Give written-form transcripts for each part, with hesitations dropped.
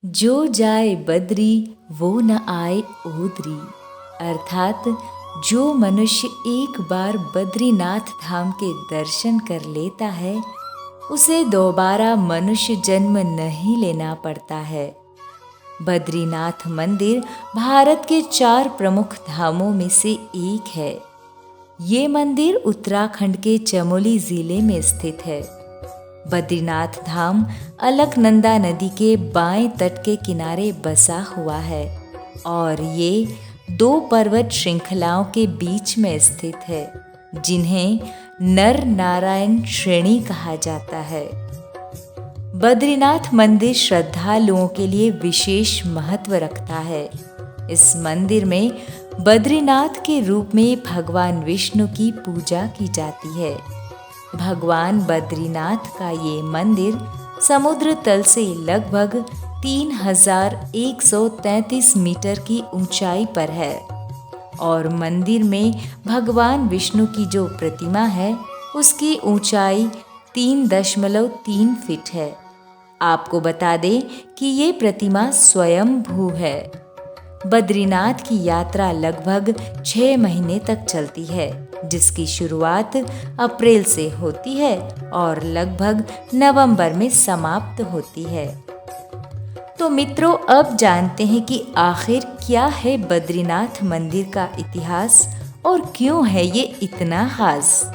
जो जाए बद्री वो न आए ओदरी। अर्थात जो मनुष्य एक बार बद्रीनाथ धाम के दर्शन कर लेता है उसे दोबारा मनुष्य जन्म नहीं लेना पड़ता है। बद्रीनाथ मंदिर भारत के 4 प्रमुख धामों में से एक है। ये मंदिर उत्तराखंड के चमोली जिले में स्थित है। बद्रीनाथ धाम अलकनंदा नदी के बाएं तट के किनारे बसा हुआ है और ये 2 पर्वत श्रृंखलाओं के बीच में स्थित है, जिन्हें नर नारायण श्रेणी कहा जाता है। बद्रीनाथ मंदिर श्रद्धालुओं के लिए विशेष महत्व रखता है। इस मंदिर में बद्रीनाथ के रूप में भगवान विष्णु की पूजा की जाती है। भगवान बद्रीनाथ का ये मंदिर समुद्र तल से लगभग 3133 मीटर की ऊंचाई पर है और मंदिर में भगवान विष्णु की जो प्रतिमा है उसकी ऊंचाई 3.3 फीट है। आपको बता दें कि ये प्रतिमा स्वयंभू है। बद्रीनाथ की यात्रा लगभग 6 महीने तक चलती है, जिसकी शुरुआत अप्रैल से होती है और लगभग नवंबर में समाप्त होती है। तो मित्रों, अब जानते हैं कि आखिर क्या है बद्रीनाथ मंदिर का इतिहास और क्यों है ये इतना खास।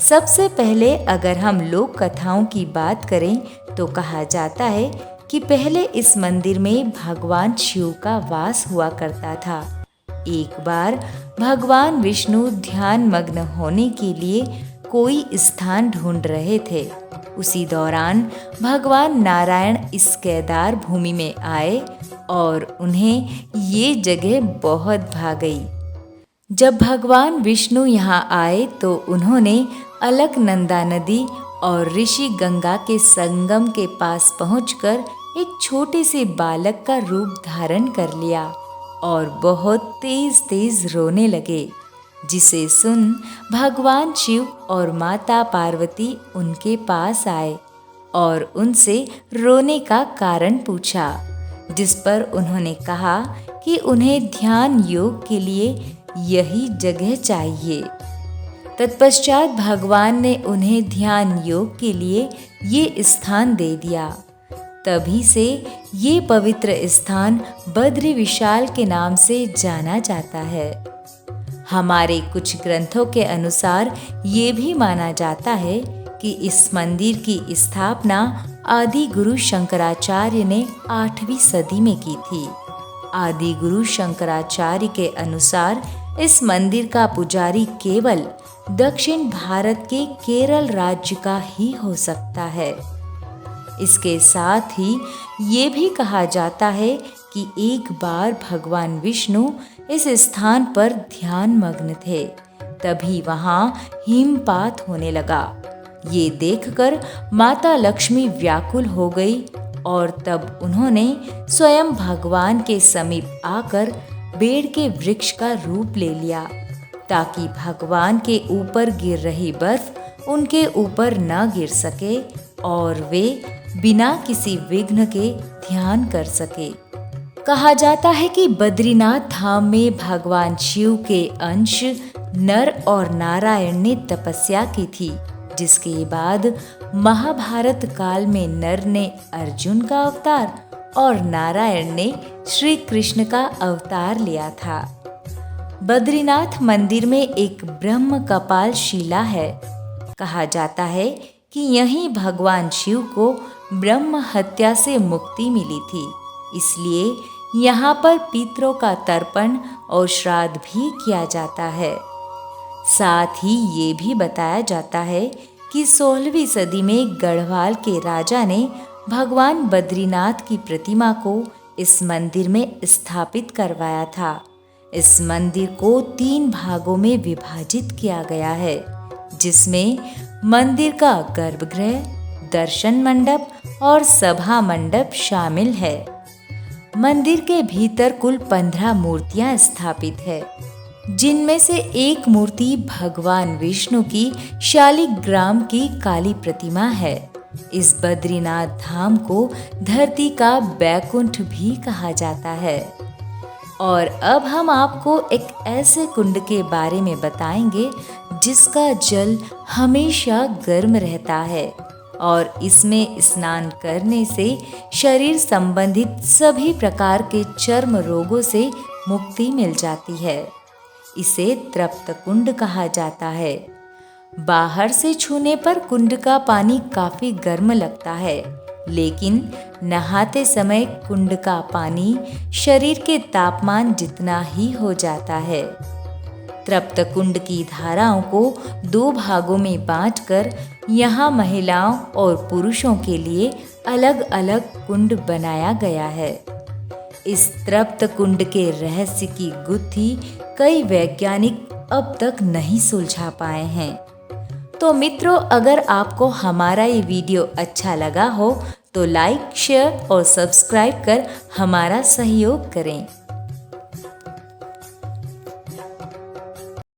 सबसे पहले अगर हम लोक कथाओं की बात करें तो कहा जाता है कि पहले इस मंदिर में भगवान शिव का वास हुआ करता था। एक बार भगवान विष्णु ध्यान मग्न होने के लिए कोई स्थान ढूंढ रहे थे। उसी दौरान भगवान नारायण इस केदार भूमि में आए और उन्हें ये जगह बहुत भा गई। जब भगवान विष्णु यहाँ आए तो उन्होंने अलकनंदा नदी और ऋषि गंगा के संगम के पास पहुंचकर एक छोटे से बालक का रूप धारण कर लिया और बहुत तेज तेज रोने लगे, जिसे सुन भगवान शिव और माता पार्वती उनके पास आए और उनसे रोने का कारण पूछा, जिस पर उन्होंने कहा कि उन्हें ध्यान योग के लिए यही जगह चाहिए। तत्पश्चात भगवान ने उन्हें ध्यान योग के लिए ये स्थान दे दिया। तभी से ये पवित्र स्थान बद्री विशाल के नाम से जाना जाता है। हमारे कुछ ग्रंथों के अनुसार ये भी माना जाता है कि इस मंदिर की स्थापना आदि गुरु शंकराचार्य ने 8वीं सदी में की थी। आदि गुरु शंकराचार्य के अनुसार इस मंदिर का पुजारी केवल दक्षिण भारत के केरल राज्य का ही हो सकता है। इसके साथ ही ये भी कहा जाता है कि एक बार भगवान विष्णु इस स्थान पर ध्यान मग्न थे, तभी वहाँ हिमपात होने लगा। ये देखकर माता लक्ष्मी व्याकुल हो गई और तब उन्होंने स्वयं भगवान के समीप आकर बेर के वृक्ष का रूप ले लिया, ताकि भगवान के ऊपर गिर रही बर्फ उनके ऊपर न गिर सके और वे बिना किसी विघ्न के ध्यान कर सके। कहा जाता है कि बद्रीनाथ धाम में भगवान शिव के अंश नर और नारायण ने तपस्या की थी, जिसके बाद महाभारत काल में नर ने अर्जुन का अवतार और नारायण ने श्री कृष्ण का अवतार लिया था। बद्रीनाथ मंदिर में एक ब्रह्म कपाल शिला है। कहा जाता है कि यहीं भगवान शिव को ब्रह्म हत्या से मुक्ति मिली थी, इसलिए यहाँ पर पितरों का तर्पण और श्राद्ध भी किया जाता है। साथ ही ये भी बताया जाता है कि 16वीं सदी में गढ़वाल के राजा ने भगवान बद्रीनाथ की प्रतिमा को इस मंदिर में स्थापित करवाया था। इस मंदिर को 3 भागों में विभाजित किया गया है, जिसमें मंदिर का गर्भगृह, दर्शन मंडप और सभा मंडप शामिल है। मंदिर के भीतर कुल 15 मूर्तियां स्थापित है, जिनमें से एक मूर्ति भगवान विष्णु की शालिग्राम की काली प्रतिमा है इस बद्रीनाथ धाम को धरती का बैकुंठ भी कहा जाता है। और अब हम आपको एक ऐसे कुंड के बारे में बताएंगे जिसका जल हमेशा गर्म रहता है और इसमें स्नान करने से शरीर संबंधित सभी प्रकार के चर्म रोगों से मुक्ति मिल जाती है। इसे तृप्त कुंड कहा जाता है। बाहर से छूने पर कुंड का पानी काफी गर्म लगता है, लेकिन नहाते समय कुंड का पानी शरीर के तापमान जितना ही हो जाता है। तृप्त कुंड की धाराओं को 2 भागों में बांटकर यहाँ महिलाओं और पुरुषों के लिए अलग अलग कुंड बनाया गया है। इस तृप्त कुंड के रहस्य की गुत्थी कई वैज्ञानिक अब तक नहीं सुलझा पाए हैं। तो मित्रों, अगर आपको हमारा ये वीडियो अच्छा लगा हो तो लाइक, शेयर और सब्सक्राइब कर हमारा सहयोग करें।